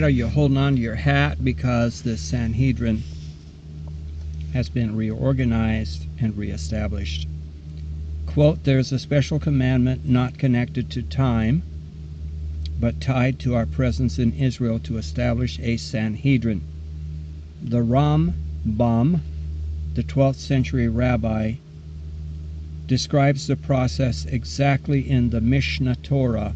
Noahide, are you holding on to your hat because the Sanhedrin has been reorganized and reestablished? Quote, "There is a special commandment not connected to time, but tied to our presence in Israel to establish a Sanhedrin. The Rambam, the 12th century rabbi, describes the process exactly in the Mishnah Torah.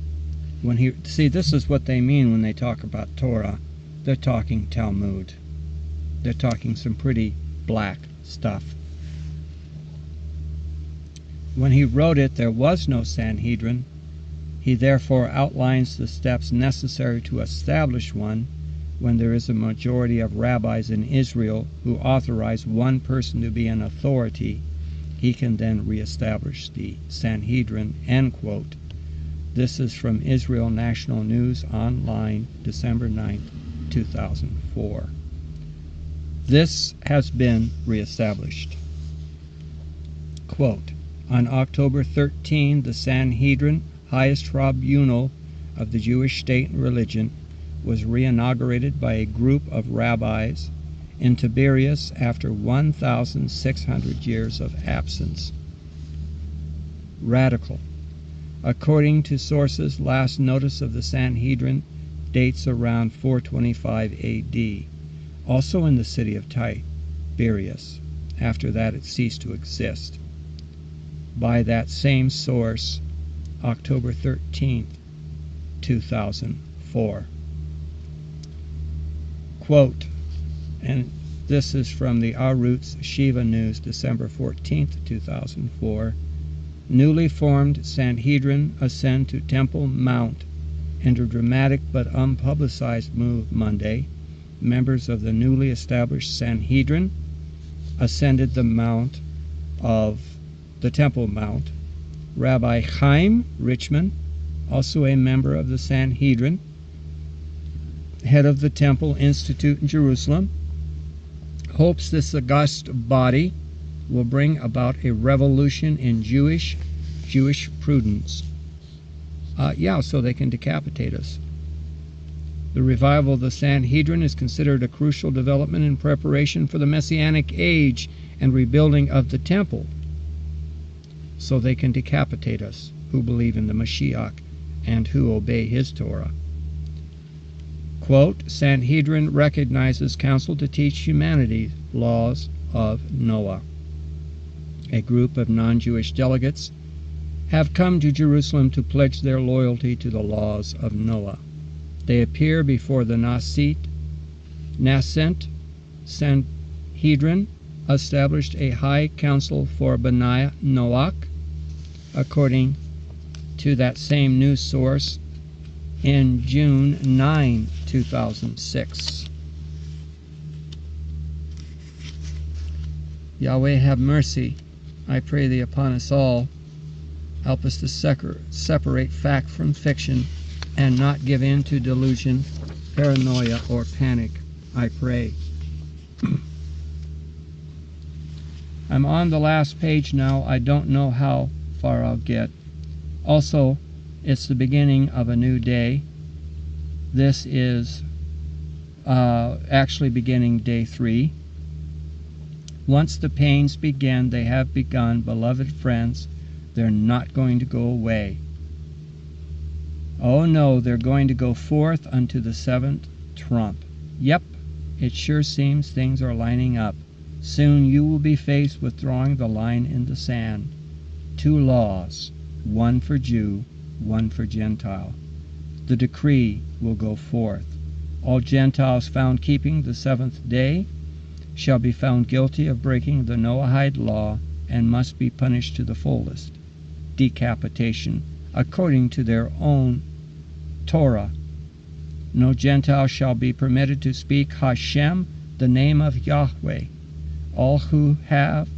When he, see, this is what they mean when they talk about Torah. They're talking Talmud. They're talking some pretty black stuff. When he wrote it, there was no Sanhedrin. He therefore outlines the steps necessary to establish one. When there is a majority of rabbis in Israel who authorize one person to be an authority, he can then reestablish the Sanhedrin," end quote. This is from Israel National News Online, December 9th, 2004. This has been reestablished. Quote, "On October 13, the Sanhedrin, highest tribunal of the Jewish state and religion, was reinaugurated by a group of rabbis in Tiberias after 1,600 years of absence." Radical. According to sources, last notice of the Sanhedrin dates around 425 AD, also in the city of Tiberias. After that it ceased to exist. By that same source, October 13th, 2004. Quote, and this is from the Arutz Shiva News, December 14th, 2004. "Newly formed Sanhedrin ascend to Temple Mount. In a dramatic but unpublicized move Monday, members of the newly established Sanhedrin ascended the Temple Mount. Rabbi Chaim Richman, also a member of the Sanhedrin, head of the Temple Institute in Jerusalem, hopes this august body will bring about a revolution in Jewish prudence. So they can decapitate us. The revival of the Sanhedrin is considered a crucial development in preparation for the Messianic age and rebuilding of the temple, so they can decapitate us who believe in the Mashiach and who obey his Torah. Quote, "Sanhedrin recognizes counsel to teach humanity laws of Noah. A group of non-Jewish delegates have come to Jerusalem to pledge their loyalty to the laws of Noah. They appear before the Nascent Sanhedrin, established a high council for B'nai Noach, according to that same news source, in June 9, 2006. Yahweh have mercy, I pray thee, upon us all. Help us to separate fact from fiction and not give in to delusion, paranoia, or panic, I pray. I'm on the last page now. I don't know how far I'll get. Also, it's the beginning of a new day. This is actually beginning day 3. Once the pains begin, they have begun, beloved friends. They're not going to go away. Oh no, they're going to go forth unto the 7th trump. Yep, it sure seems things are lining up. Soon you will be faced with drawing the line in the sand. 2 laws, one for Jew, one for Gentile. The decree will go forth. All Gentiles found keeping the 7th day shall be found guilty of breaking the Noahide law and must be punished to the fullest. Decapitation, according to their own Torah. No Gentile shall be permitted to speak Hashem, the name of Yahweh. All who have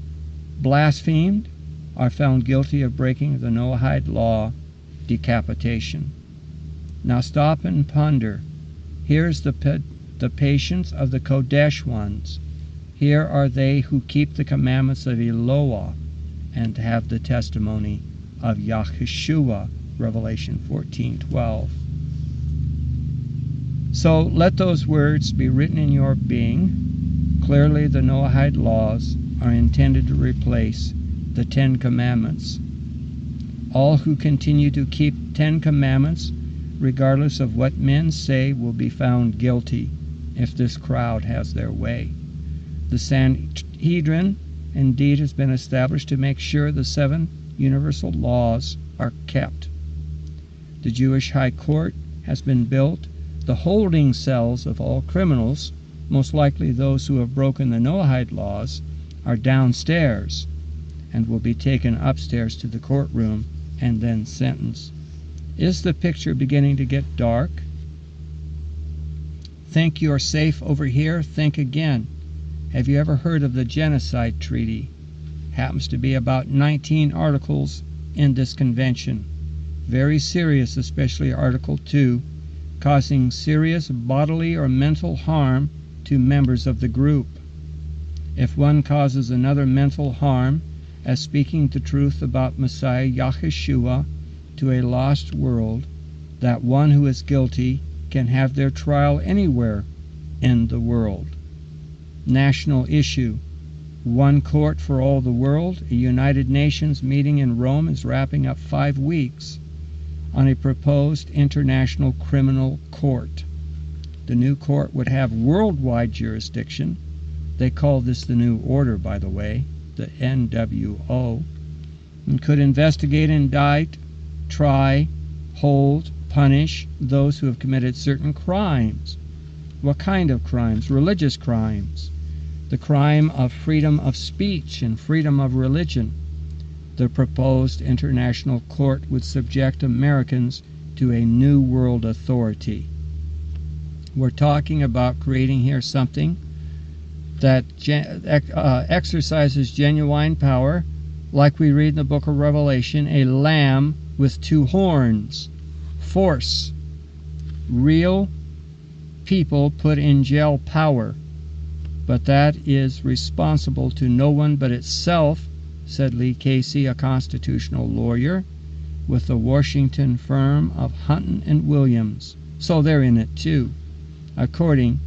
blasphemed are found guilty of breaking the Noahide law, decapitation. Now stop and ponder. Here's the patience of the Kodesh ones. Here are they who keep the commandments of Eloah and have the testimony of Yahushua, Revelation 14:12. So let those words be written in your being. Clearly the Noahide laws are intended to replace the 10 Commandments. All who continue to keep 10 Commandments, regardless of what men say, will be found guilty if this crowd has their way. The Sanhedrin indeed has been established to make sure the 7 universal laws are kept. The Jewish High Court has been built. The holding cells of all criminals, most likely those who have broken the Noahide laws, are downstairs and will be taken upstairs to the courtroom and then sentenced. Is the picture beginning to get dark? Think you're safe over here? Think again. Have you ever heard of the Genocide Treaty? Happens to be about 19 articles in this convention. Very serious, especially Article 2, causing serious bodily or mental harm to members of the group. If one causes another mental harm as speaking the truth about Messiah Yahushua to a lost world, that one who is guilty can have their trial anywhere in the world. National issue. One court for all the world. A United Nations meeting in Rome is wrapping up 5 weeks on a proposed international criminal court. The new court would have worldwide jurisdiction. They call this the New Order, by the way, the NWO, and could investigate, indict, try, hold, punish those who have committed certain crimes. What kind of crimes? Religious crimes. The crime of freedom of speech and freedom of religion. The proposed international court would subject Americans to a new world authority. We're talking about creating here something that exercises genuine power, like we read in the book of Revelation, a lamb with 2 horns. Force. Real people put in jail power, but that is responsible to no one but itself, said Lee Casey, a constitutional lawyer with the Washington firm of Hunton and Williams. So they're in it too, according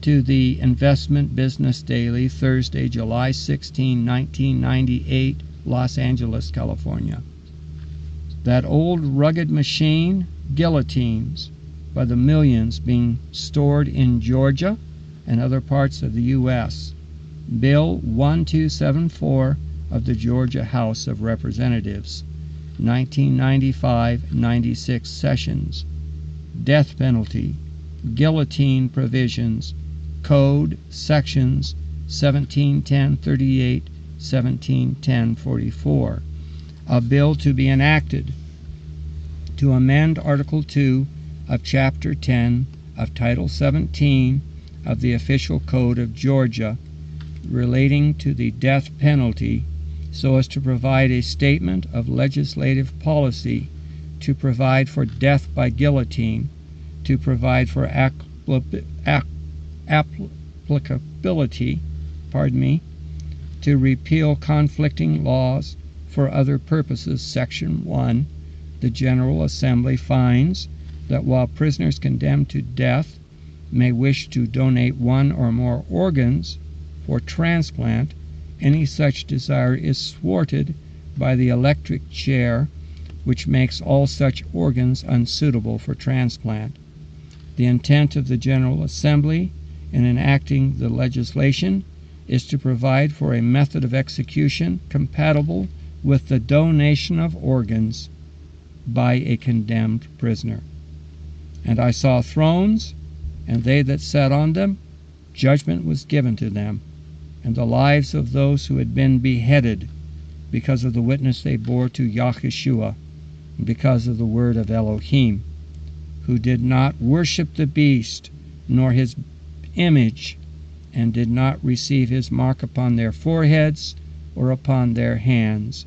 to the Investment Business Daily, Thursday, July 16, 1998, Los Angeles, California. That old rugged machine, guillotines, by the millions being stored in Georgia and other parts of the U.S. Bill 1274 of the Georgia House of Representatives, 1995-96 sessions. Death penalty, guillotine provisions, Code sections 1710-38, 1710-44. A bill to be enacted to amend Article 2 of Chapter 10 of Title 17 of the Official Code of Georgia relating to the death penalty so as to provide a statement of legislative policy to provide for death by guillotine, to provide for applicability, to repeal conflicting laws for other purposes. Section 1, the General Assembly finds that while prisoners condemned to death may wish to donate 1 or more organs for transplant, any such desire is thwarted by the electric chair, which makes all such organs unsuitable for transplant. The intent of the General Assembly in enacting the legislation is to provide for a method of execution compatible with the donation of organs by a condemned prisoner. And I saw thrones, and they that sat on them, judgment was given to them, and the lives of those who had been beheaded because of the witness they bore to Yahushua, and because of the word of Elohim, who did not worship the beast nor his image, and did not receive his mark upon their foreheads or upon their hands.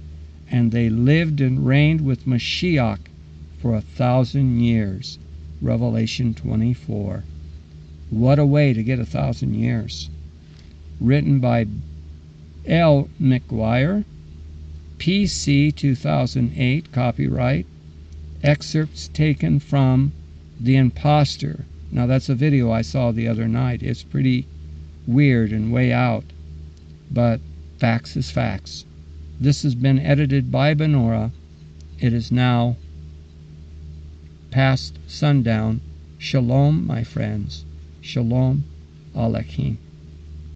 And they lived and reigned with Mashiach for 1,000 years. Revelation 24. What a way to get 1,000 years. Written by L. McGuire, PC 2008, copyright. Excerpts taken from The Imposter, Now that's a video I saw the other night. It's pretty weird and way out, but facts is facts. This has been edited by Benora. It is now past sundown. Shalom, my friends. Shalom Aleichem.